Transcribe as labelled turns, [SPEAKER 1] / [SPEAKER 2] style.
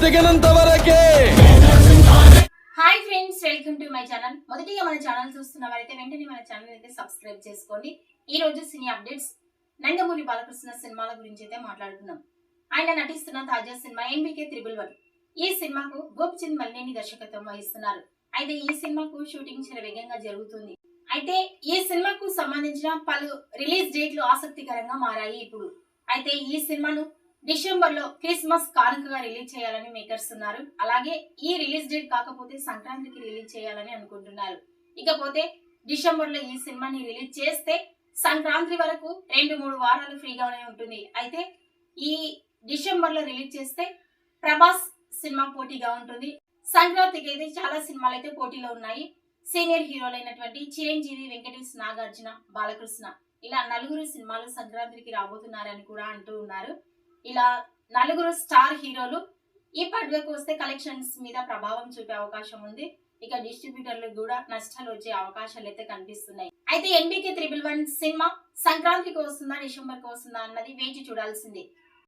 [SPEAKER 1] దిగినంత వరకే.
[SPEAKER 2] Hi friends, welcome to my channel. మొదటిగా మన ఛానల్ చూస్తున్న వారైతే వెంటనే మన ఛానల్ అయితే సబ్స్క్రైబ్ చేసుకోండి. ఈ రోజు సినీ అప్డేట్స్, నందమూరి బాలకృష్ణ సినిమాల గురించి అయితే మాట్లాడుకుందాం. ఆయన నటిస్తున్న తాజా సినిమా NBK 111. ఈ సినిమాకు గోపిచంద్ మల్లేని దర్శకత్వం వహిస్తున్నారు. అయితే ఈ సినిమాకు షూటింగ్ చాలా వేగంగా జరుగుతుంది. అయితే ఈ సినిమాకు సంబంధించిన పలు రిలీజ్ డేట్లు ఆసక్తికరంగా మారాయి ఇప్పుడు. అయితే ఈ సినిమాను డిసెంబర్ లో క్రిస్మస్ కానుకగా రిలీజ్ చేయాలని మేకర్స్ ఉన్నారు. అలాగే ఈ రిలీజ్ డేట్ కాకపోతే సంక్రాంతికి రిలీజ్ చేయాలని అనుకుంటున్నారు. ఇకపోతే డిసెంబర్ లో ఈ సినిమాని రిలీజ్ చేస్తే సంక్రాంతి వరకు 2-3 వారాలు ఫ్రీగానే ఉంటుంది. అయితే ఈ డిసెంబర్ లో రిలీజ్ చేస్తే ప్రభాస్ సినిమా పోటీగా ఉంటుంది. సంక్రాంతికి అయితే చాలా సినిమాలు అయితే పోటీలో ఉన్నాయి. సీనియర్ హీరోలైనటువంటి చిరంజీవి, వెంకటేష్, నాగార్జున, బాలకృష్ణ ఇలా నలుగురు సినిమాలు సంక్రాంతికి రాబోతున్నారని కూడా అంటూ ఉన్నారు. ఇలా నలుగురు స్టార్ హీరోలు ఈ పండుగకు వస్తే కలెక్షన్స్ మీద ప్రభావం చూపే అవకాశం ఉంది. ఇక డిస్ట్రిబ్యూటర్లకు కూడా నష్టాలు వచ్చే అవకాశాలు అయితే కనిపిస్తున్నాయి. అయితే NBK 111 సినిమా సంక్రాంతికి వస్తుందా, డిసెంబర్ కి వస్తుందా అన్నది వేచి చూడాల్సిందే.